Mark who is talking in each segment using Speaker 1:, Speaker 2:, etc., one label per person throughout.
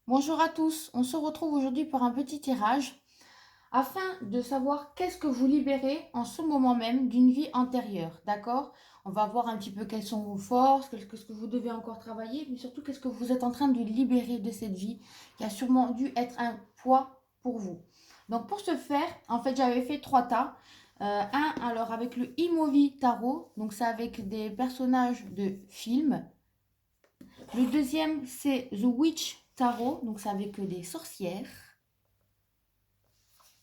Speaker 1: Bonjour à tous, on se retrouve aujourd'hui pour un petit tirage afin de savoir qu'est-ce que vous libérez en ce moment même d'une vie antérieure, d'accord? On va voir un petit peu quelles sont vos forces, qu'est-ce que vous devez encore travailler, mais surtout qu'est-ce que vous êtes en train de libérer de cette vie qui a sûrement dû être un poids pour vous. Donc pour ce faire, en fait j'avais fait trois tas. Alors avec le Imovi Tarot, donc c'est avec des personnages de films. Le deuxième, c'est The Witch Tarot, donc c'est avec des sorcières.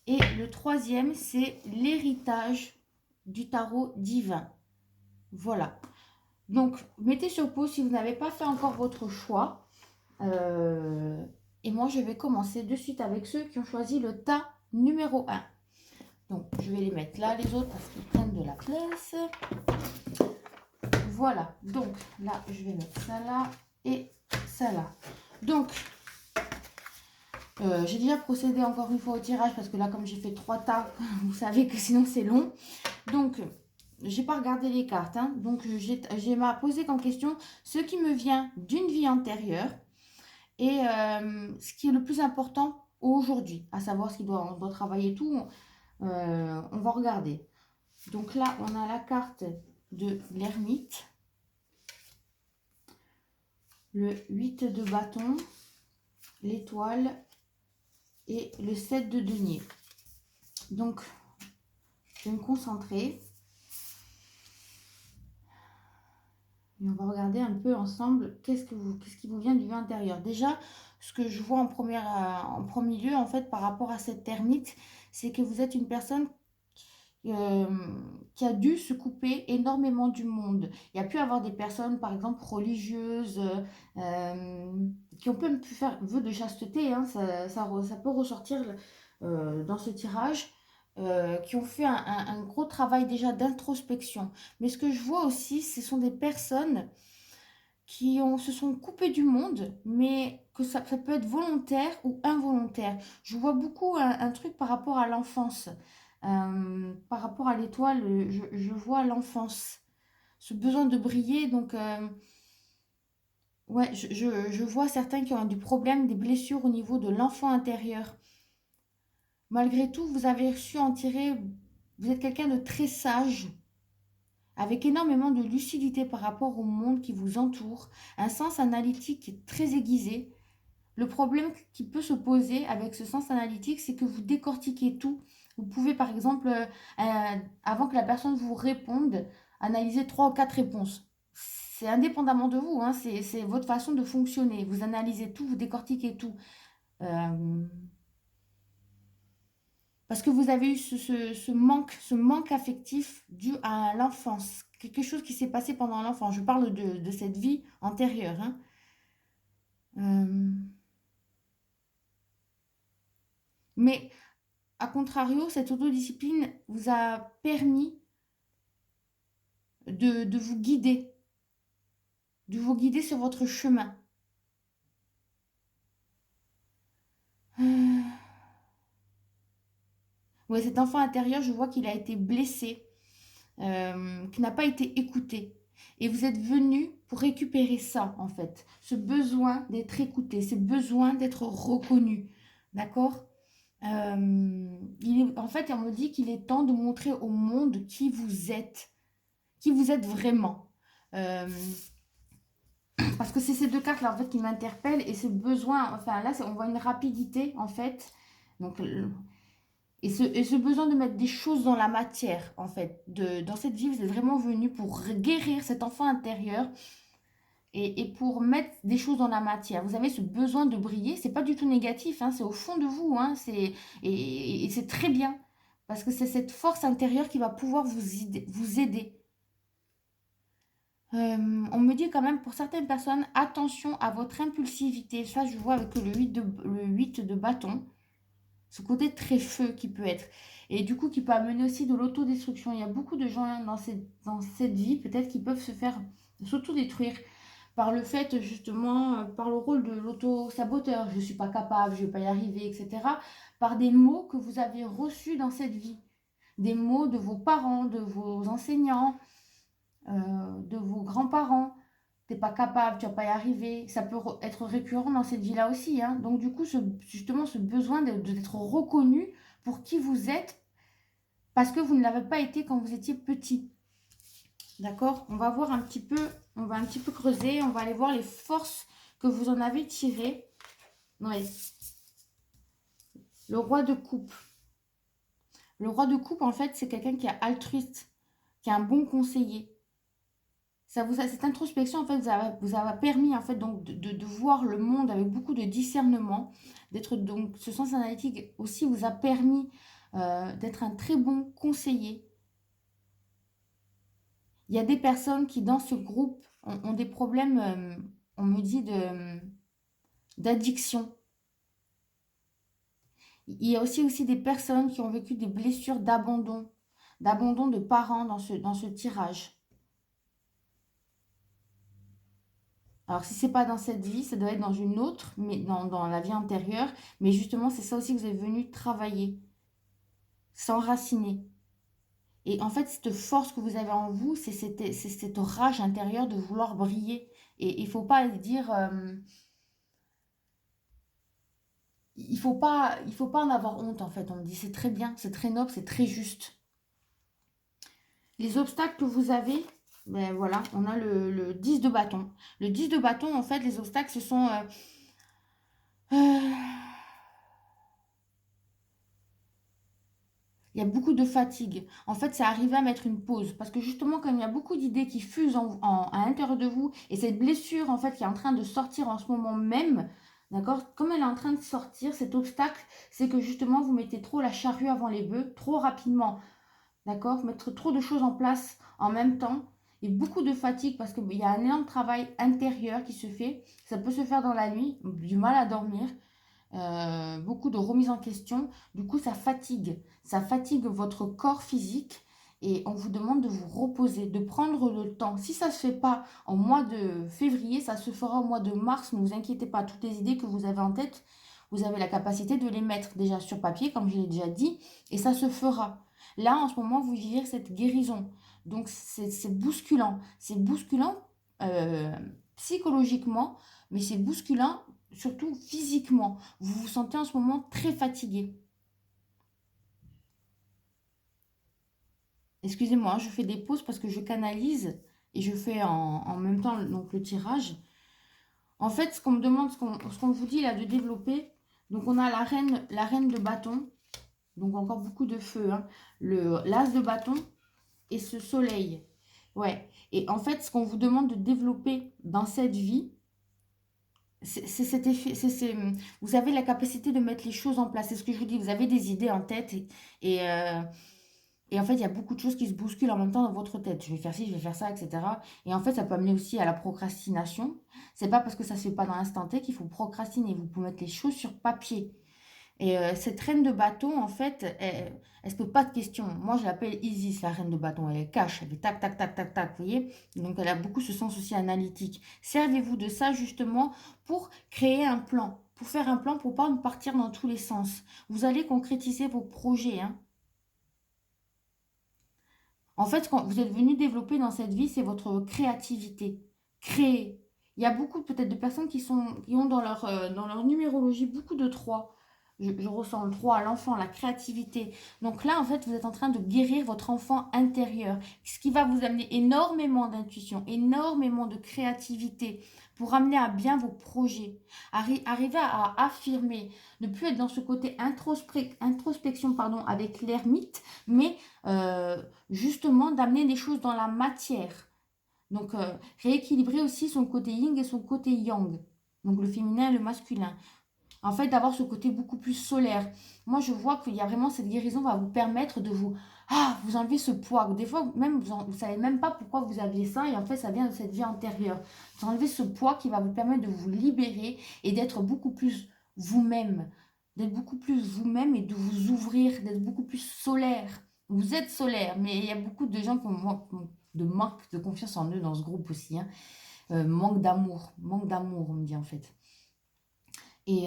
Speaker 1: Et le troisième, c'est l'héritage du tarot divin. Voilà. Donc, mettez sur pause si vous n'avez pas fait encore votre choix. Et moi, je vais commencer de suite avec ceux qui ont choisi le tas numéro un. Donc, je vais les mettre là, les autres, parce qu'ils prennent de la place. Voilà. Donc, là, je vais mettre ça là et ça là. Donc, j'ai déjà procédé encore une fois au tirage parce que là, comme j'ai fait trois tas, vous savez que sinon c'est long. Donc, j'ai pas regardé les cartes. Hein. Donc, j'ai m'a posé comme question ce qui me vient d'une vie antérieure et ce qui est le plus important aujourd'hui, à savoir ce on doit travailler tout. On va regarder. Donc là, on a la carte de l'ermite, le 8 de bâton, l'étoile et le 7 de denier. Donc, je vais me concentrer. Et on va regarder un peu ensemble qu'est-ce qui vous vient du vœu intérieur. Déjà, ce que je vois en premier lieu, en fait, par rapport à cette termite, c'est que vous êtes une personne euh, qui a dû se couper énormément du monde. Il y a pu avoir des personnes, par exemple, religieuses, qui ont même pu faire vœu de chasteté, hein, ça peut ressortir dans ce tirage, qui ont fait un gros travail déjà d'introspection. Mais ce que je vois aussi, ce sont des personnes se sont coupées du monde, mais que ça peut être volontaire ou involontaire. Je vois beaucoup un truc par rapport à l'enfance. Par rapport à l'étoile, je vois l'enfance, ce besoin de briller. Donc, ouais, je vois certains qui ont du problème, des blessures au niveau de l'enfant intérieur. Malgré tout, vous avez su en tirer, vous êtes quelqu'un de très sage, avec énormément de lucidité par rapport au monde qui vous entoure, un sens analytique très aiguisé. Le problème qui peut se poser avec ce sens analytique, c'est que vous décortiquez tout. Vous pouvez, par exemple, avant que la personne vous réponde, analyser trois ou quatre réponses. C'est indépendamment de vous, hein, c'est votre façon de fonctionner. Vous analysez tout, vous décortiquez tout. Euh, Parce que vous avez eu ce manque affectif dû à l'enfance. Quelque chose qui s'est passé pendant l'enfance. Je parle de cette vie antérieure. Hein. Euh, mais a contrario, cette autodiscipline vous a permis de de vous guider sur votre chemin. Euh, Ouais, cet enfant intérieur, je vois qu'il a été blessé, qu'il n'a pas été écouté. Et vous êtes venu pour récupérer ça, en fait. Ce besoin d'être écouté, ce besoin d'être reconnu. D'accord. En fait, on me dit qu'il est temps de montrer au monde qui vous êtes vraiment. Euh, Parce que c'est ces deux cartes là en fait qui m'interpellent et ce besoin, enfin là on voit une rapidité en fait. Donc, et ce besoin de mettre des choses dans la matière en fait. Dans cette vie, vous êtes vraiment venu pour guérir cet enfant intérieur et pour mettre des choses dans la matière. Vous avez ce besoin de briller, c'est pas du tout négatif, hein, c'est au fond de vous, hein, et c'est très bien. Parce que c'est cette force intérieure qui va pouvoir vous aider. On me dit quand même pour certaines personnes, attention à votre impulsivité. Ça, je vois avec le 8 de bâton. Ce côté très feu qui peut être. Et du coup, qui peut amener aussi de l'autodestruction. Il y a beaucoup de gens dans cette vie, peut-être, qui peuvent se faire s'autodétruire par le fait, justement, par le rôle de l'auto-saboteur. Je ne suis pas capable, je ne vais pas y arriver, etc. Par des mots que vous avez reçus dans cette vie. Des mots de vos parents, de vos enseignants, de vos grands-parents. t'es pas capable, tu vas pas y arriver. Ça peut être récurrent dans cette vie-là aussi, hein. Donc du coup, justement, ce besoin d'être reconnu pour qui vous êtes, parce que vous ne l'avez pas été quand vous étiez petit. D'accord? On va voir un petit peu, on va un petit peu creuser, on va aller voir les forces que vous en avez tirées. Ouais. Le roi de coupe. Le roi de coupe, en fait, c'est quelqu'un qui est altruiste, qui est un bon conseiller. Cette introspection, en fait, vous avez permis, en fait, donc, de voir le monde avec beaucoup de discernement, d'être, donc, ce sens analytique aussi vous a permis d'être un très bon conseiller. Il y a des personnes qui, dans ce groupe, ont des problèmes, on me dit, d'addiction. Il y a aussi des personnes qui ont vécu des blessures d'abandon de parents dans ce tirage. Alors, si c'est pas dans cette vie, ça doit être dans une autre, mais dans la vie antérieure. Mais justement, c'est ça aussi que vous êtes venu travailler, s'enraciner. Et en fait, cette force que vous avez en vous, c'est cette rage intérieure de vouloir briller. Et il faut pas dire, il faut pas en avoir honte, en fait. On me dit, c'est très bien, c'est très noble, c'est très juste. Les obstacles que vous avez, ben voilà, on a le 10 de bâton. Le 10 de bâton, en fait, les obstacles, ce sont... il y a beaucoup de fatigue. En fait, c'est arriver à mettre une pause. Parce que justement, comme il y a beaucoup d'idées qui fusent à l'intérieur de vous, et cette blessure, en fait, qui est en train de sortir en ce moment même, d'accord? Comme elle est en train de sortir, cet obstacle, c'est que justement, vous mettez trop la charrue avant les bœufs, trop rapidement, d'accord? Mettre trop de choses en place en même temps. Et beaucoup de fatigue parce qu'il y a un énorme travail intérieur qui se fait. Ça peut se faire dans la nuit, du mal à dormir. Beaucoup de remise en question. Du coup, ça fatigue votre corps physique et on vous demande de vous reposer, de prendre le temps. Si ça ne se fait pas en mois de février, ça se fera au mois de mars. Ne vous inquiétez pas, toutes les idées que vous avez en tête, vous avez la capacité de les mettre déjà sur papier, comme je l'ai déjà dit, et ça se fera. Là, en ce moment, vous vivez cette guérison. Donc, c'est bousculant. C'est bousculant psychologiquement, mais c'est bousculant surtout physiquement. Vous vous sentez en ce moment très fatigué. Excusez-moi, je fais des pauses parce que je canalise et je fais en même temps donc, le tirage. En fait, ce qu'on me demande, ce qu'on vous dit là de développer, donc on a la reine de bâton, donc encore beaucoup de feu, hein, l'as de bâton et ce soleil. Ouais, et en fait, ce qu'on vous demande de développer dans cette vie, c'est cet effet, vous avez la capacité de mettre les choses en place. C'est ce que je vous dis, vous avez des idées en tête et, euh, et en fait, il y a beaucoup de choses qui se bousculent en même temps dans votre tête. Je vais faire ci, je vais faire ça, etc. Et en fait, ça peut amener aussi à la procrastination. C'est pas parce que ça se fait pas dans l'instant T qu'il faut procrastiner. Vous pouvez mettre les choses sur papier. Et cette reine de bâton, en fait, elle se pose pas de questions. Moi, je l'appelle Isis, la reine de bâton. Elle est cash, elle fait tac, tac, tac, tac, tac, vous voyez? Donc, elle a beaucoup ce sens aussi analytique. Servez-vous de ça, justement, pour créer un plan. Pour faire un plan, pour pas partir dans tous les sens. Vous allez concrétiser vos projets, hein. En fait, quand vous êtes venu développer dans cette vie, c'est votre créativité. Créer. Il y a beaucoup peut-être de personnes qui ont dans leur numérologie beaucoup de 3. Je ressens le 3, l'enfant, la créativité. Donc là, en fait, vous êtes en train de guérir votre enfant intérieur, ce qui va vous amener énormément d'intuition, énormément de créativité pour amener à bien vos projets. Arriver à affirmer, ne plus être dans ce côté introspection pardon, avec l'ermite, mais justement d'amener des choses dans la matière. Donc, rééquilibrer aussi son côté yin et son côté yang. Donc, le féminin et le masculin. En fait, d'avoir ce côté beaucoup plus solaire. Moi, je vois qu'il y a vraiment cette guérison va vous permettre de vous enlever ce poids. Des fois, même, vous ne savez même pas pourquoi vous aviez ça. Et en fait, ça vient de cette vie antérieure. Vous enlevez ce poids qui va vous permettre de vous libérer et d'être beaucoup plus vous-même. D'être beaucoup plus vous-même et de vous ouvrir, d'être beaucoup plus solaire. Vous êtes solaire, mais il y a beaucoup de gens qui ont de manque de confiance en eux dans ce groupe aussi, hein. Manque d'amour, on me dit en fait. Et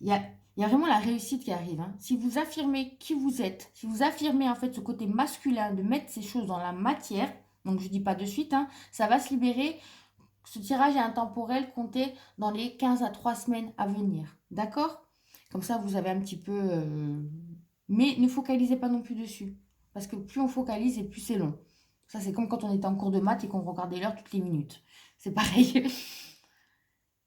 Speaker 1: il y a vraiment la réussite qui arrive, hein. Si vous affirmez qui vous êtes, si vous affirmez en fait ce côté masculin de mettre ces choses dans la matière, donc je ne dis pas de suite, hein, ça va se libérer Ce tirage est intemporel, compté dans les 15 à 3 semaines à venir. D'accord? Comme ça, vous avez un petit peu... Mais ne focalisez pas non plus dessus. Parce que plus on focalise et plus c'est long. Ça, c'est comme quand on était en cours de maths et qu'on regardait l'heure toutes les minutes. C'est pareil.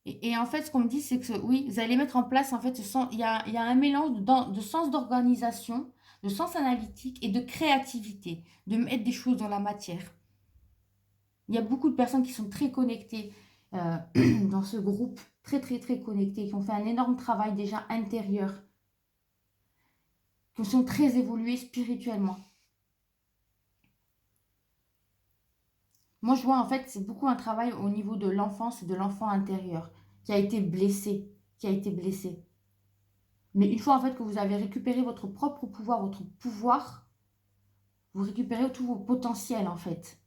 Speaker 1: Et en fait, ce qu'on me dit, c'est que oui, vous allez mettre en place, en fait, il y a un mélange de sens d'organisation, de sens analytique et de créativité, de mettre des choses dans la matière. Il y a beaucoup de personnes qui sont très connectées euh, dans ce groupe, très, très, très connectées, qui ont fait un énorme travail déjà intérieur, qui sont très évoluées spirituellement. Moi, je vois, en fait, c'est beaucoup un travail au niveau de l'enfance et de l'enfant intérieur, qui a été blessé, qui a été blessé. Mais une fois en fait que vous avez récupéré votre propre pouvoir, vous récupérez tout vos potentiels en fait.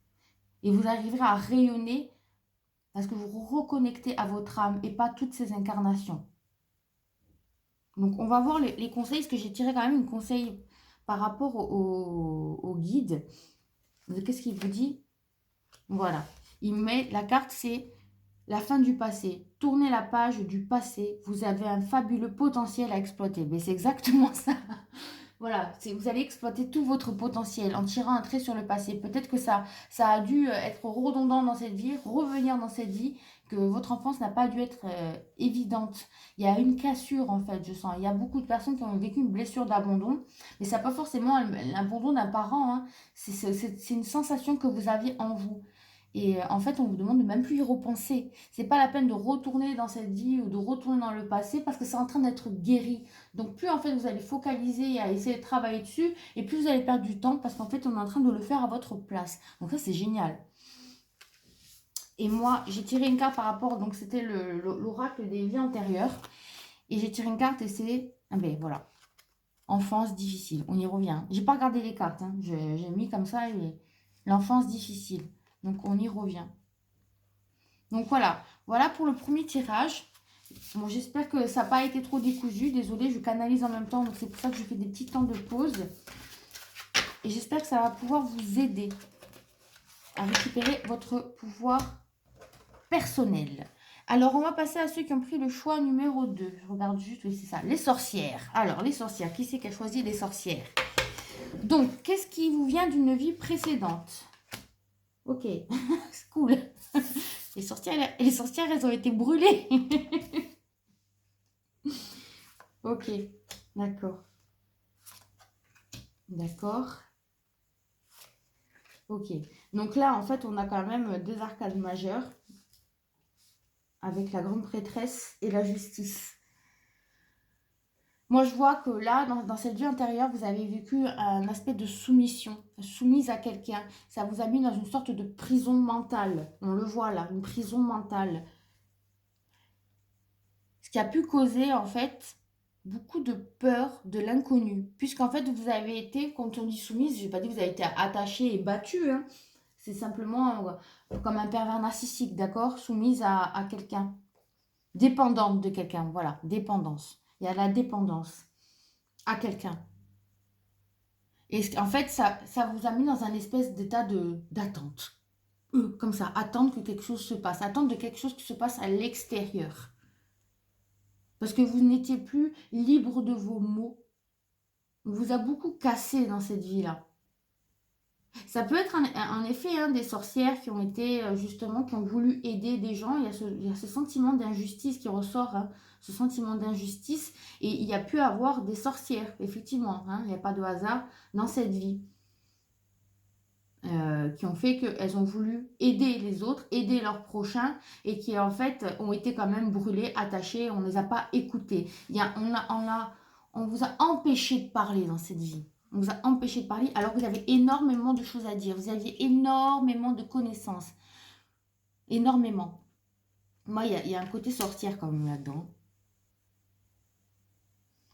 Speaker 1: Et vous arriverez à rayonner parce que vous vous reconnectez à votre âme et pas toutes ces incarnations. Donc on va voir les conseils, parce que j'ai tiré quand même un conseil par rapport au guide. Qu'est-ce qu'il vous dit? Voilà. Il met la carte, c'est la fin du passé. Tournez la page du passé. Vous avez un fabuleux potentiel à exploiter. Mais c'est exactement ça. Voilà, vous allez exploiter tout votre potentiel en tirant un trait sur le passé. Peut-être que ça a dû être redondant dans cette vie, revenir dans cette vie, que votre enfance n'a pas dû être évidente. Il y a une cassure en fait, je sens. Il y a beaucoup de personnes qui ont vécu une blessure d'abandon, mais ça n'est pas forcément l'abandon d'un parent, hein. C'est une sensation que vous aviez en vous. Et en fait, on vous demande de même plus y repenser. C'est pas la peine de retourner dans cette vie ou de retourner dans le passé parce que c'est en train d'être guéri. Donc plus en fait vous allez focaliser à essayer de travailler dessus et plus vous allez perdre du temps parce qu'en fait on est en train de le faire à votre place. Donc ça c'est génial. Et moi j'ai tiré une carte par rapport, donc c'était l'oracle des vies antérieures. Et j'ai tiré une carte et c'est, ah ben voilà, enfance difficile, on y revient. J'ai pas regardé les cartes, hein. J'ai mis comme ça l'enfance difficile. Donc on y revient. Donc voilà, voilà pour le premier tirage. Bon, j'espère que ça n'a pas été trop décousu. Désolée, je canalise en même temps, donc c'est pour ça que je fais des petits temps de pause. Et j'espère que ça va pouvoir vous aider à récupérer votre pouvoir personnel. Alors, on va passer à ceux qui ont pris le choix numéro 2. Je regarde juste, oui, c'est ça, les sorcières. Alors, les sorcières, qui c'est qui a choisi les sorcières? Donc, qu'est-ce qui vous vient d'une vie précédente? Ok, c'est cool. Les sorcières, elles ont été brûlées. Ok, d'accord. D'accord. Ok. Donc là, en fait, on a quand même deux arcades majeures avec la grande prêtresse et la justice. Moi, je vois que là, dans cette vie intérieure, vous avez vécu un aspect de soumission, soumise à quelqu'un. Ça vous a mis dans une sorte de prison mentale. On le voit là, une prison mentale. Ce qui a pu causer, en fait, beaucoup de peur de l'inconnu. Puisqu'en fait, vous avez été, quand on dit soumise, je n'ai pas dit que vous avez été attaché et battu, hein. C'est simplement comme un pervers narcissique, d'accord? Soumise à quelqu'un. Dépendante de quelqu'un, voilà, dépendance. Il y a la dépendance à quelqu'un. Et en fait, ça vous a mis dans un espèce d'état d'attente. Comme ça, attendre que quelque chose se passe. Attendre de quelque chose qui se passe à l'extérieur. Parce que vous n'étiez plus libre de vos mots. On vous a beaucoup cassé dans cette vie-là. Ça peut être en effet des sorcières qui ont été justement, qui ont voulu aider des gens. Il y a ce sentiment d'injustice qui ressort, hein, ce sentiment d'injustice. Et il y a pu avoir des sorcières, effectivement, hein, il n'y a pas de hasard dans cette vie. Qui ont fait qu'elles ont voulu aider les autres, aider leurs prochains, et qui en fait ont été quand même brûlées, attachées, on ne les a pas écoutées. On vous a empêché de parler dans cette vie. On vous a empêché de parler alors que vous avez énormément de choses à dire. Vous aviez énormément de connaissances. Énormément. Moi, il y a un côté sorcière quand même là-dedans.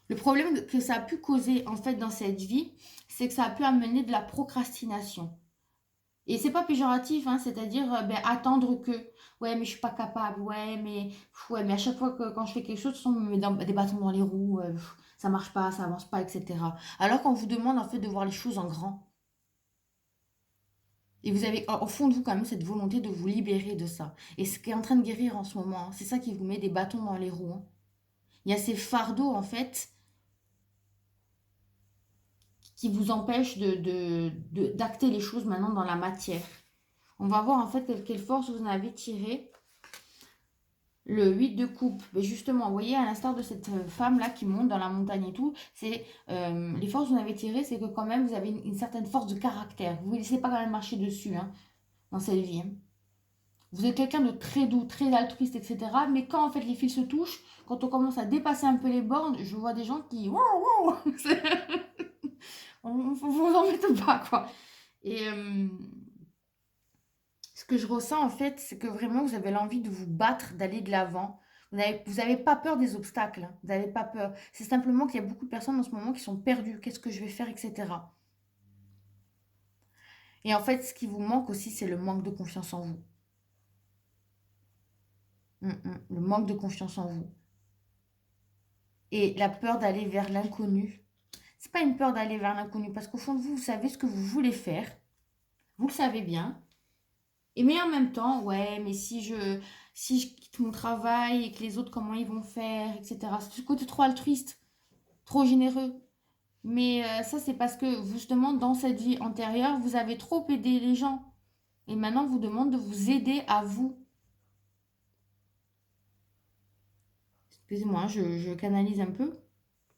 Speaker 1: Le problème que ça a pu causer en fait dans cette vie, c'est que ça a pu amener de la procrastination. Et c'est pas péjoratif, hein, c'est-à-dire attendre que ouais mais je suis pas capable, ouais mais à chaque fois que quand je fais quelque chose, on me met des bâtons dans les roues, ça marche pas, ça avance pas, etc. Alors qu'on vous demande en fait de voir les choses en grand. Et vous avez au fond de vous quand même cette volonté de vous libérer de ça. Et ce qui est en train de guérir en ce moment, hein, c'est ça qui vous met des bâtons dans les roues, hein. Il y a ces fardeaux, en fait, qui vous empêchent d'acter les choses maintenant dans la matière. On va voir en fait quelle force vous en avez tiré. Le 8 de coupe, mais justement, vous voyez, à l'instar de cette femme-là qui monte dans la montagne et tout, c'est les forces que vous en avez tirées, c'est que quand même, vous avez une certaine force de caractère. Vous ne laissez pas quand même marcher dessus, hein, dans cette vie, hein. Vous êtes quelqu'un de très doux, très altruiste, etc. Mais quand en fait les fils se touchent, quand on commence à dépasser un peu les bornes, je vois des gens qui... on vous embête pas, quoi. Et ce que je ressens en fait, c'est que vraiment vous avez l'envie de vous battre, d'aller de l'avant. Vous avez pas peur des obstacles, hein. Vous n'avez pas peur. C'est simplement qu'il y a beaucoup de personnes en ce moment qui sont perdues. Qu'est-ce que je vais faire, etc. Et en fait, ce qui vous manque aussi, c'est le manque de confiance en vous. Le manque de confiance en vous. Et la peur d'aller vers l'inconnu. C'est pas une peur d'aller vers l'inconnu, parce qu'au fond de vous, vous savez ce que vous voulez faire. Vous le savez bien. Et mais en même temps, ouais, mais si je quitte mon travail et que les autres, comment ils vont faire, etc. C'est ce côté trop altruiste, trop généreux. Mais ça, c'est parce que justement, dans cette vie antérieure, vous avez trop aidé les gens. Et maintenant, on vous demande de vous aider à vous. Excusez-moi, hein, je canalise un peu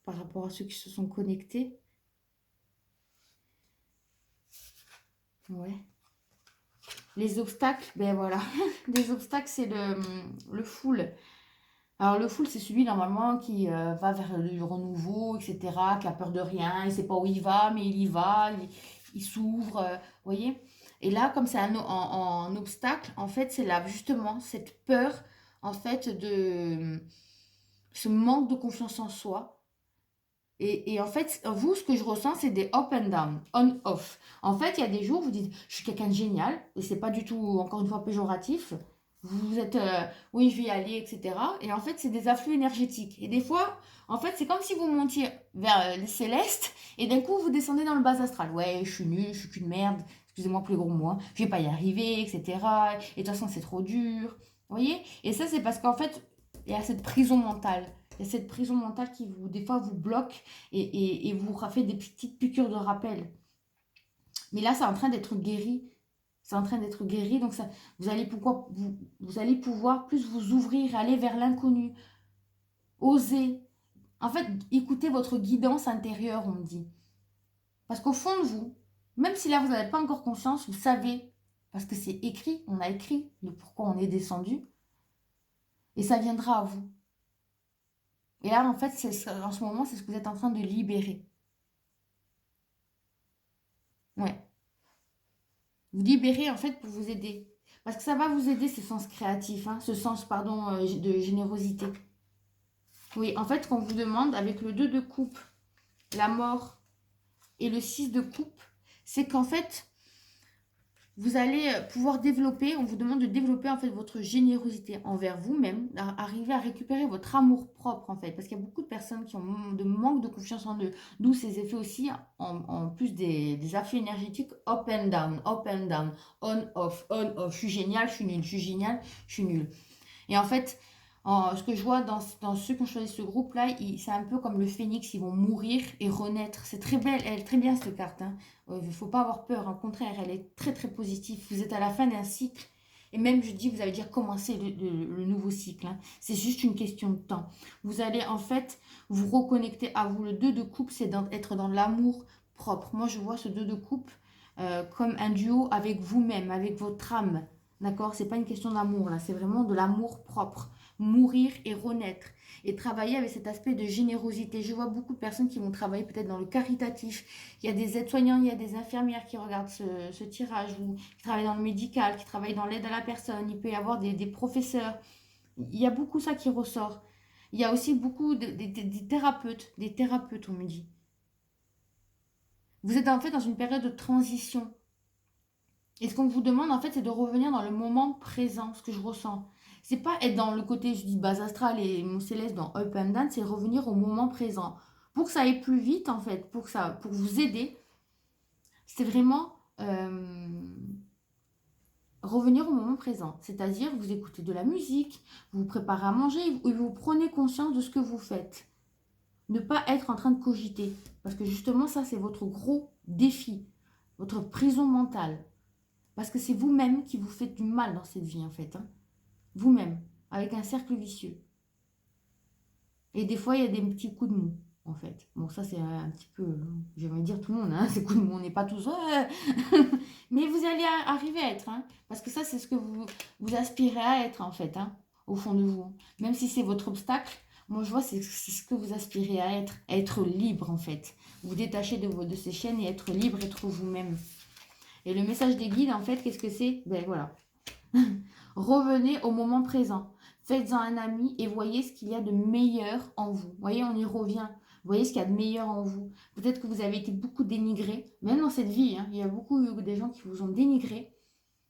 Speaker 1: par rapport à ceux qui se sont connectés. Ouais. Les obstacles, ben voilà. Les obstacles, c'est le full. Alors le full, c'est celui normalement qui va vers le renouveau, etc., qui a peur de rien, il ne sait pas où il va, mais il y va, il s'ouvre, vous voyez. Et là, comme c'est en obstacle, en fait, c'est là justement cette peur, en fait, de ce manque de confiance en soi. Et en fait, vous, ce que je ressens, c'est des up and down, on-off. En fait, il y a des jours où vous dites, je suis quelqu'un de génial, et c'est pas du tout, encore une fois, péjoratif. Vous êtes, oui, je vais y aller, etc. Et en fait, c'est des afflux énergétiques. Et des fois, en fait, c'est comme si vous montiez vers les célestes, et d'un coup, vous descendez dans le bas astral. Ouais, je suis nulle, je suis qu'une merde, excusez-moi plus gros moi, je vais pas y arriver, etc. Et de toute façon, c'est trop dur. Vous voyez? Et ça, c'est parce qu'en fait, il y a cette prison mentale. Il y a cette prison mentale qui, vous, des fois, vous bloque et vous fait des petites piqûres de rappel. Mais là, c'est en train d'être guéri. C'est en train d'être guéri. Donc, ça, vous allez pouvoir plus vous ouvrir, aller vers l'inconnu, oser. En fait, écoutez votre guidance intérieure, on me dit. Parce qu'au fond de vous, même si là, vous n'avez pas encore conscience, vous savez, parce que c'est écrit, on a écrit le pourquoi on est descendu, et ça viendra à vous. Et là, en fait, en ce moment, c'est ce que vous êtes en train de libérer. Ouais. Vous libérer, en fait, pour vous aider. Parce que ça va vous aider, ce sens créatif, hein, ce sens, pardon, de générosité. Oui, en fait, qu'on vous demande, avec le 2 de coupe, la mort et le 6 de coupe, c'est qu'en fait, vous allez pouvoir développer, on vous demande de développer en fait votre générosité envers vous-même, arriver à récupérer votre amour propre en fait, parce qu'il y a beaucoup de personnes qui ont de manque de confiance en eux, d'où ces effets aussi, en plus des afflux énergétiques, up and down, on, off, je suis génial, je suis nul, je suis génial, je suis nul. Et en fait, ce que je vois dans ceux qui ont choisi ce groupe-là, c'est un peu comme le phénix, ils vont mourir et renaître. C'est très belle, elle est très bien cette carte, hein. Il ne faut pas avoir peur, au contraire, elle est très très positive. Vous êtes à la fin d'un cycle. Et même, je dis, vous avez déjà commencé le nouveau cycle, hein. C'est juste une question de temps. Vous allez en fait vous reconnecter à vous. Le 2 de coupe, c'est être dans l'amour propre. Moi, je vois ce 2 de coupe comme un duo avec vous-même, avec votre âme. D'accord? C'est pas une question d'amour là, c'est vraiment de l'amour propre. Mourir et renaître. Et travailler avec cet aspect de générosité. Je vois beaucoup de personnes qui vont travailler peut-être dans le caritatif. Il y a des aides-soignants, il y a des infirmières qui regardent ce tirage, ou qui travaillent dans le médical, qui travaillent dans l'aide à la personne. Il peut y avoir des professeurs. Il y a beaucoup ça qui ressort. Il y a aussi beaucoup des thérapeutes, on me dit. Vous êtes en fait dans une période de transition. Et ce qu'on vous demande, en fait, c'est de revenir dans le moment présent, ce que je ressens. C'est pas être dans le côté, je dis, base astrale et mon céleste dans Up and Down, c'est revenir au moment présent. Pour que ça aille plus vite, en fait, pour vous aider, c'est vraiment revenir au moment présent. C'est-à-dire, vous écoutez de la musique, vous vous préparez à manger, et vous prenez conscience de ce que vous faites. Ne pas être en train de cogiter. Parce que justement, ça, c'est votre gros défi, votre prison mentale. Parce que c'est vous-même qui vous faites du mal dans cette vie, en fait. Hein. Vous-même, avec un cercle vicieux. Et des fois, il y a des petits coups de mou, en fait. Bon, ça, c'est un petit peu, je vais dire tout le monde, hein, ces coups de mou, on n'est pas tous... Ouais. Mais vous allez arriver à être, hein, parce que ça, c'est ce que vous aspirez à être, en fait, hein, au fond de vous. Même si c'est votre obstacle, moi, je vois, c'est ce que vous aspirez à être libre, en fait. Vous détacher de ces chaînes et être libre, être vous-même. Et le message des guides, en fait, qu'est-ce que c'est? Ben voilà. Revenez au moment présent. Faites-en un ami et voyez ce qu'il y a de meilleur en vous. Voyez, on y revient. Voyez ce qu'il y a de meilleur en vous. Peut-être que vous avez été beaucoup dénigré, même dans cette vie. Hein, il y a beaucoup des gens qui vous ont dénigré.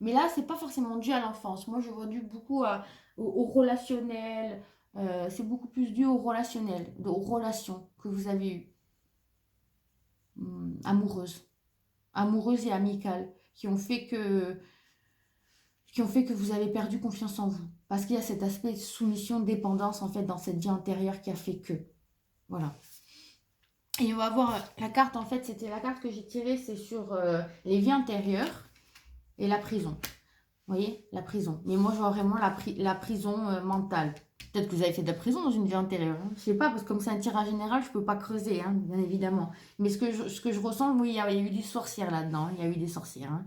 Speaker 1: Mais là, c'est pas forcément dû à l'enfance. Moi, je vois dû beaucoup au relationnel. C'est beaucoup plus dû au relationnel, aux relations que vous avez eues. Amoureuses. Amoureuses et amicales. Qui ont fait que vous avez perdu confiance en vous. Parce qu'il y a cet aspect de soumission, de dépendance, en fait, dans cette vie antérieure qui a fait que. Voilà. Et on va voir la carte, en fait, c'était la carte que j'ai tirée, c'est sur les vies antérieures et la prison. Vous voyez, la prison. Mais moi, je vois vraiment la prison mentale. Peut-être que vous avez fait de la prison dans une vie antérieure. Hein. Je sais pas, parce que comme c'est un tirage général, je peux pas creuser, hein, bien évidemment. Mais ce que je ressens, oui, il y a eu des sorcières là-dedans. Il y a eu des sorcières. Hein.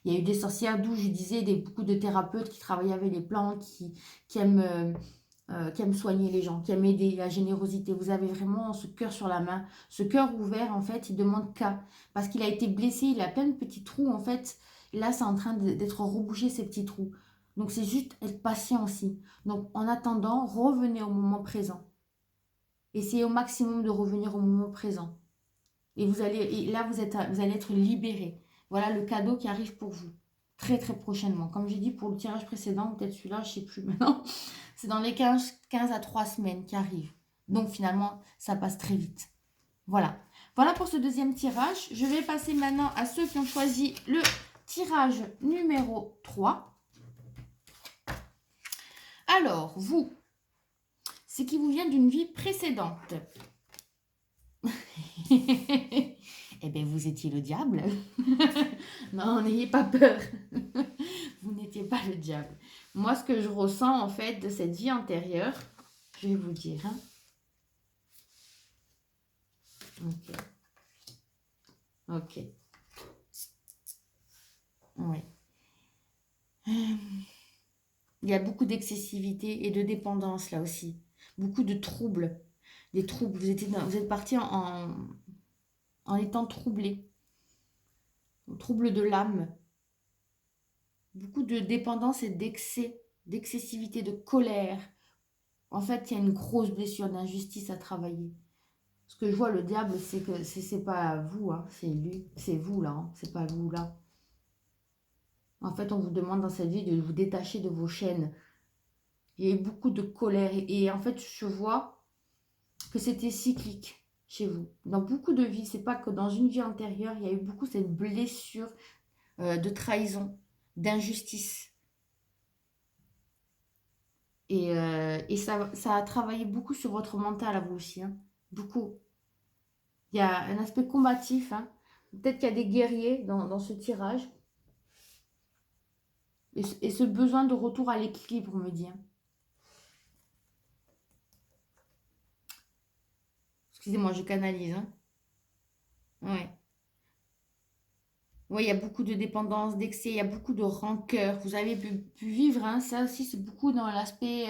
Speaker 1: Il y a eu des sorcières, d'où je disais beaucoup de thérapeutes qui travaillent avec les plantes, qui aiment soigner les gens, qui aiment aider, la générosité. Vous avez vraiment ce cœur sur la main. Ce cœur ouvert, en fait, il demande qu'à. Parce qu'il a été blessé, il a plein de petits trous, en fait. Là, c'est en train d'être rebouché, ces petits trous. Donc, c'est juste être patient aussi. Donc, en attendant, revenez au moment présent. Essayez au maximum de revenir au moment présent. Et là, vous allez être libéré. Voilà le cadeau qui arrive pour vous. Très, très prochainement. Comme j'ai dit pour le tirage précédent, peut-être celui-là, je ne sais plus maintenant. C'est dans les 15 à 3 semaines qui arrivent. Donc, finalement, ça passe très vite. Voilà. Voilà pour ce deuxième tirage. Je vais passer maintenant à ceux qui ont choisi le tirage numéro 3. Alors, vous, c'est qui vous vient d'une vie précédente. Eh bien, vous étiez le diable. Non, n'ayez pas peur. Vous n'étiez pas le diable. Moi, ce que je ressens, en fait, de cette vie antérieure, je vais vous dire. Hein. Ok. Ok. Oui. Il y a beaucoup d'excessivité et de dépendance, là aussi. Beaucoup de troubles. Des troubles. Vous êtes parti en étant troublé. Trouble de l'âme. Beaucoup de dépendance et d'excès, d'excessivité, de colère. En fait, il y a une grosse blessure d'injustice à travailler. Ce que je vois, le diable, c'est que c'est pas vous, hein, c'est lui, c'est vous là, hein, c'est pas vous là. En fait, on vous demande dans cette vie de vous détacher de vos chaînes. Il y a eu beaucoup de colère et en fait, je vois que c'était cyclique chez vous. Dans beaucoup de vies, c'est pas que dans une vie antérieure, il y a eu beaucoup cette blessure de trahison, d'injustice. Et ça a travaillé beaucoup sur votre mental à vous aussi, hein. Beaucoup. Il y a un aspect combatif, hein. Peut-être qu'il y a des guerriers dans ce tirage. Et ce besoin de retour à l'équilibre, on me dit. Hein. Excusez-moi, je canalise. Hein. Ouais. Ouais, il y a beaucoup de dépendance, d'excès, il y a beaucoup de rancœur. Vous avez pu vivre, hein, ça aussi, c'est beaucoup dans l'aspect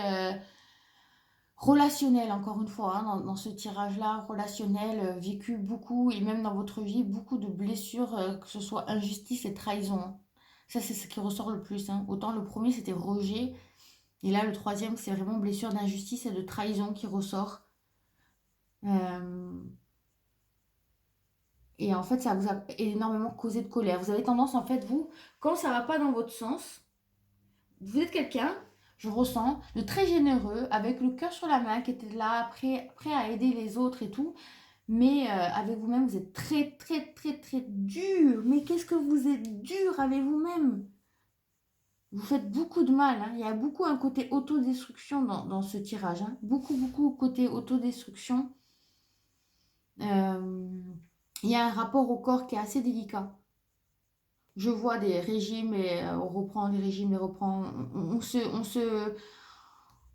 Speaker 1: relationnel, encore une fois, hein, dans ce tirage-là, relationnel, vécu beaucoup, et même dans votre vie, beaucoup de blessures, que ce soit injustice et trahison. Hein. Ça, c'est ce qui ressort le plus. Hein. Autant le premier, c'était rejet, et là, le troisième, c'est vraiment blessure d'injustice et de trahison qui ressort. Euh, et en fait, ça vous a énormément causé de colère. Vous avez tendance, en fait, vous, quand ça ne va pas dans votre sens, vous êtes quelqu'un, je ressens, de très généreux, avec le cœur sur la main, qui était là, prêt à aider les autres et tout. Mais avec vous-même, vous êtes très, très, très, très dur. Mais qu'est-ce que vous êtes dur avec vous-même? Vous faites beaucoup de mal, hein. Il y a beaucoup un côté autodestruction dans ce tirage, hein. Beaucoup, beaucoup côté autodestruction. Il y a un rapport au corps qui est assez délicat. Je vois des régimes et on reprend les régimes et reprend.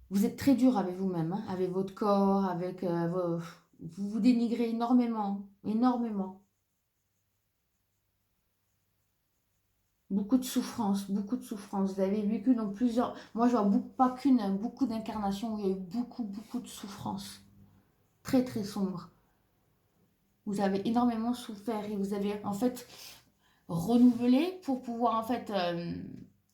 Speaker 1: Vous êtes très dur avec vous-même, hein, avec votre corps, avec vous vous dénigrez énormément, énormément. Beaucoup de souffrance, beaucoup de souffrance. Vous avez vécu dans plusieurs. Moi, je vois beaucoup, pas qu'une, beaucoup d'incarnations où il y a eu beaucoup, beaucoup de souffrance. Très, très sombre. Vous avez énormément souffert et vous avez en fait renouvelé pour pouvoir en fait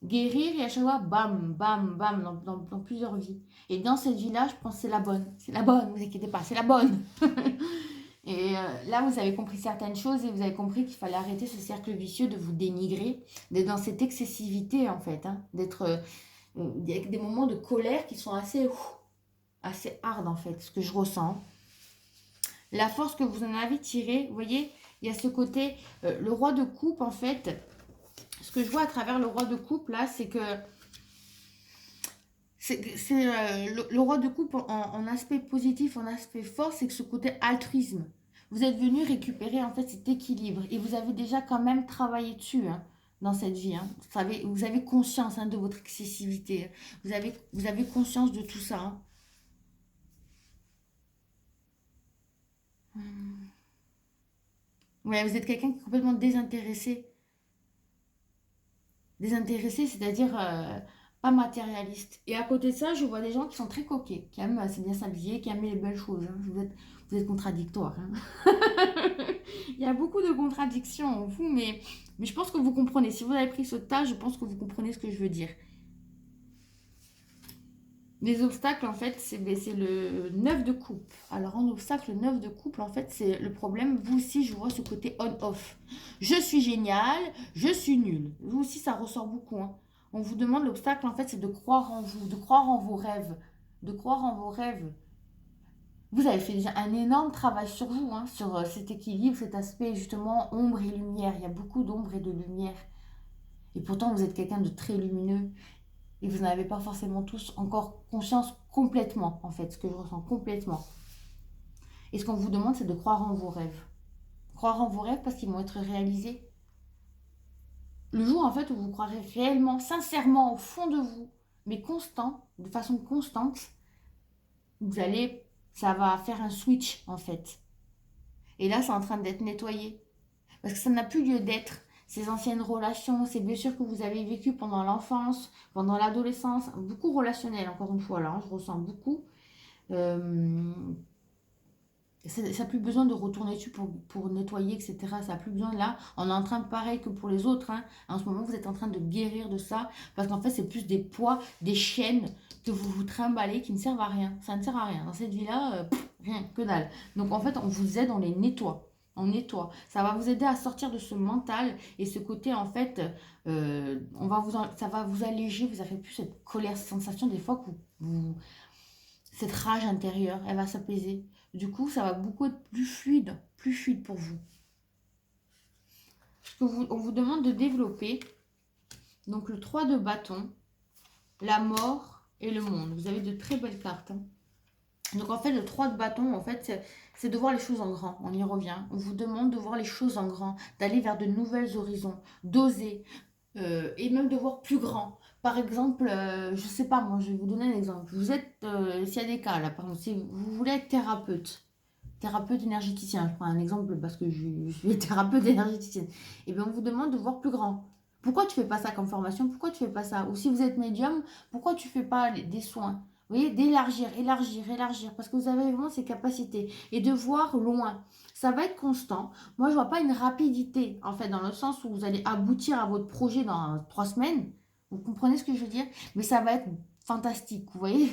Speaker 1: guérir et à chaque fois, bam, bam, bam, dans plusieurs vies. Et dans cette vie-là, je pense que c'est la bonne. C'est la bonne, vous inquiétez pas, c'est la bonne. Et là, vous avez compris certaines choses et vous avez compris qu'il fallait arrêter ce cercle vicieux de vous dénigrer, d'être dans cette excessivité en fait, hein, d'être avec des moments de colère qui sont assez hard en fait, ce que je ressens. La force que vous en avez tirée, vous voyez, il y a ce côté, le roi de coupe en fait, ce que je vois à travers le roi de coupe là, c'est que le roi de coupe en aspect positif, en aspect fort, c'est que ce côté altruisme. Vous êtes venu récupérer en fait cet équilibre et vous avez déjà quand même travaillé dessus hein, dans cette vie. Hein. Vous avez conscience hein, de votre excessivité. Vous avez conscience de tout ça. Hein. Ouais, vous êtes quelqu'un qui est complètement désintéressé. Désintéressé, c'est-à-dire pas matérialiste. Et à côté de ça, je vois des gens qui sont très coquets, qui aiment assez bien s'habiller, qui aiment les belles choses. Hein. Vous êtes contradictoire. Hein. Il y a beaucoup de contradictions en vous, mais je pense que vous comprenez. Si vous avez pris ce tas, je pense que vous comprenez ce que je veux dire. Les obstacles, en fait, c'est le 9 de coupe. Alors, en obstacle, le 9 de couple, en fait, c'est le problème. Vous aussi, je vois ce côté on-off. Je suis génial, je suis nul. Vous aussi, ça ressort beaucoup. Hein. On vous demande l'obstacle, en fait, c'est de croire en vous, de croire en vos rêves. De croire en vos rêves. Vous avez fait déjà un énorme travail sur vous, hein, sur cet équilibre, cet aspect, justement, ombre et lumière. Il y a beaucoup d'ombre et de lumière. Et pourtant, vous êtes quelqu'un de très lumineux. Et vous n'en avez pas forcément tous encore conscience complètement, en fait, ce que je ressens complètement. Et ce qu'on vous demande, c'est de croire en vos rêves. Croire en vos rêves parce qu'ils vont être réalisés. Le jour, en fait, où vous croirez réellement, sincèrement, au fond de vous, mais constant, de façon constante, vous allez, ça va faire un switch, en fait. Et là, c'est en train d'être nettoyé. Parce que ça n'a plus lieu d'être. Ces anciennes relations, ces blessures que vous avez vécues pendant l'enfance, pendant l'adolescence, beaucoup relationnel, encore une fois, là, hein, je ressens beaucoup. Euh, ça n'a plus besoin de retourner dessus pour nettoyer, etc. Ça n'a plus besoin là. On est en train de pareil que pour les autres. Hein. En ce moment, vous êtes en train de guérir de ça. Parce qu'en fait, c'est plus des poids, des chaînes que vous vous trimballez qui ne servent à rien. Ça ne sert à rien. Dans cette vie-là, rien, que dalle. Donc en fait, on vous aide, on les nettoie. On nettoie. Ça va vous aider à sortir de ce mental et ce côté, en fait, ça va vous alléger. Vous n'avez plus cette colère, cette sensation des fois que cette rage intérieure, elle va s'apaiser. Du coup, ça va beaucoup être plus fluide pour vous. On vous demande de développer donc le 3 de bâton, la mort et le monde. Vous avez de très belles cartes. Hein. Donc en fait, le 3 de bâton, en fait, c'est de voir les choses en grand. On y revient. On vous demande de voir les choses en grand, d'aller vers de nouvelles horizons, d'oser, et même de voir plus grand. Par exemple, je sais pas, moi je vais vous donner un exemple. Vous êtes, s'il y a des cas là, par exemple, si vous voulez être thérapeute énergéticien, je prends un exemple parce que je suis thérapeute énergéticienne, et bien on vous demande de voir plus grand. Pourquoi tu fais pas ça comme formation? Pourquoi tu fais pas ça? Ou si vous êtes médium, pourquoi tu fais pas des soins? Vous voyez, d'élargir, élargir, élargir, parce que vous avez vraiment ces capacités. Et de voir loin. Ça va être constant. Moi, je vois pas une rapidité, en fait, dans le sens où vous allez aboutir à votre projet dans 3 semaines. Vous comprenez ce que je veux dire? Mais ça va être fantastique. Vous voyez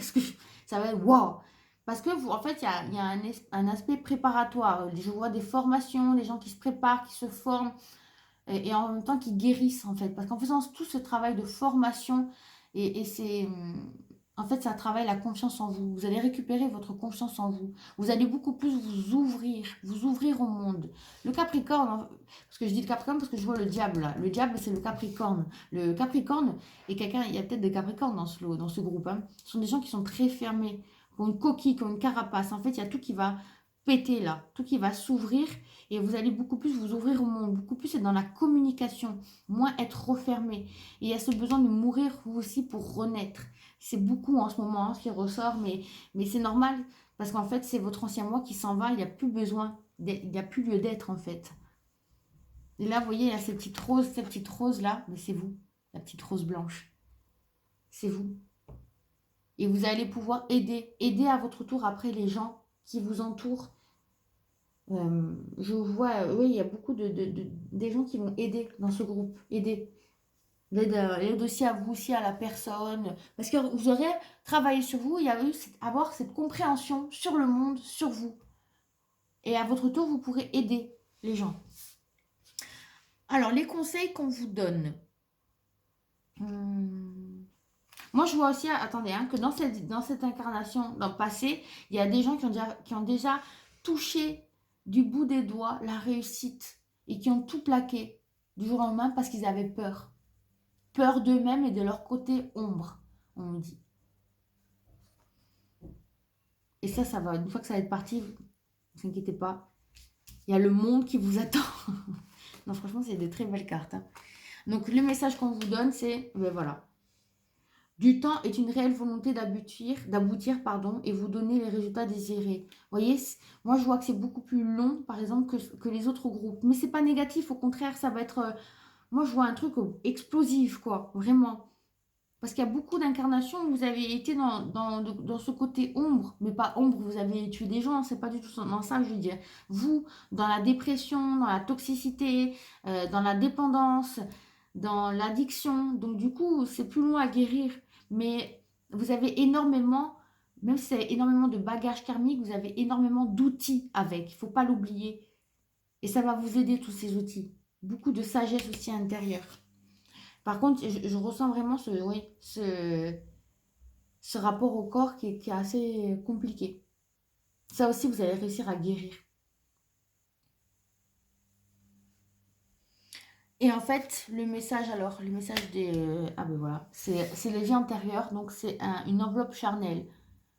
Speaker 1: ça va être waouh! Parce que, vous, en fait, il y a un aspect préparatoire. Je vois des formations, des gens qui se préparent, qui se forment, et en même temps qui guérissent, en fait. Parce qu'en faisant tout ce travail de formation, et c'est En fait, ça travaille la confiance en vous. Vous allez récupérer votre confiance en vous. Vous allez beaucoup plus vous ouvrir au monde. Le Capricorne, parce que je dis le Capricorne parce que je vois le diable là. Le diable, c'est le Capricorne. Le Capricorne, et quelqu'un, il y a peut-être des Capricornes dans ce lot, dans ce groupe, hein. Ce sont des gens qui sont très fermés, qui ont une coquille, qui ont une carapace. En fait, il y a tout qui va péter là, tout qui va s'ouvrir et vous allez beaucoup plus vous ouvrir au monde, beaucoup plus être dans la communication, moins être refermé. Et il y a ce besoin de mourir vous aussi pour renaître. C'est beaucoup en ce moment hein, ce qui ressort, mais c'est normal parce qu'en fait, c'est votre ancien moi qui s'en va. Il n'y a plus besoin, il n'y a plus lieu d'être en fait. Et là, vous voyez, il y a cette petite rose là, mais c'est vous, la petite rose blanche. C'est vous. Et vous allez pouvoir aider à votre tour après les gens qui vous entourent. Je vois, oui, il y a beaucoup des gens qui vont aider dans ce groupe, aider. L'aide aussi à vous, aussi à la personne. Parce que vous aurez travaillé sur vous et avoir cette compréhension sur le monde, sur vous. Et à votre tour, vous pourrez aider les gens. Alors, les conseils qu'on vous donne. Moi, je vois aussi, attendez, hein, que dans cette incarnation, dans le passé, il y a des gens qui ont déjà touché du bout des doigts la réussite et qui ont tout plaqué du jour au lendemain parce qu'ils avaient peur. Peur d'eux-mêmes et de leur côté ombre, on me dit. Et ça va, une fois que ça va être parti, ne vous inquiétez pas. Il y a le monde qui vous attend. Non, franchement, c'est des très belles cartes, hein. Donc, le message qu'on vous donne, c'est, ben voilà. Du temps est une réelle volonté d'aboutir, pardon, et vous donner les résultats désirés. Vous voyez, moi, je vois que c'est beaucoup plus long, par exemple, que les autres groupes. Mais c'est pas négatif, au contraire, ça va être... moi, je vois un truc explosif, quoi, vraiment. Parce qu'il y a beaucoup d'incarnations où vous avez été dans ce côté ombre, mais pas ombre, vous avez tué des gens, c'est pas du tout dans ça que je veux dire. Vous, dans la dépression, dans la toxicité, dans la dépendance, dans l'addiction, donc du coup, c'est plus loin à guérir. Mais vous avez énormément, même si c'est énormément de bagages karmiques, vous avez énormément d'outils avec, il ne faut pas l'oublier. Et ça va vous aider, tous ces outils. Beaucoup de sagesse aussi intérieure. Par contre, je ressens vraiment oui, ce rapport au corps qui est assez compliqué. Ça aussi, vous allez réussir à guérir. Et en fait, le message alors, le message des... ah ben voilà, c'est les vies antérieures, donc c'est une enveloppe charnelle.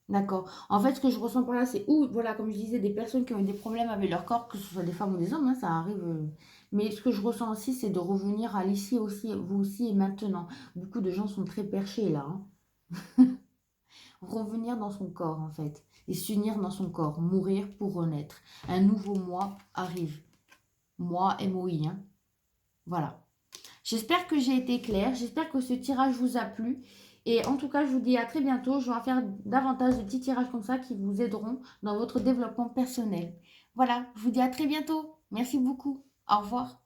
Speaker 1: D'accord. En fait, ce que je ressens par là, c'est ou, voilà, comme je disais, des personnes qui ont eu des problèmes avec leur corps, que ce soit des femmes ou des hommes, hein, ça arrive. Mais ce que je ressens aussi, c'est de revenir à l'ici aussi, vous aussi et maintenant. Beaucoup de gens sont très perchés là, hein. Revenir dans son corps, en fait, et s'unir dans son corps, mourir pour renaître. Un nouveau moi arrive. Moi, MOI, hein. Voilà. J'espère que j'ai été claire, j'espère que ce tirage vous a plu. Et en tout cas, je vous dis à très bientôt. Je vais en faire davantage de petits tirages comme ça qui vous aideront dans votre développement personnel. Voilà, je vous dis à très bientôt. Merci beaucoup. Au revoir.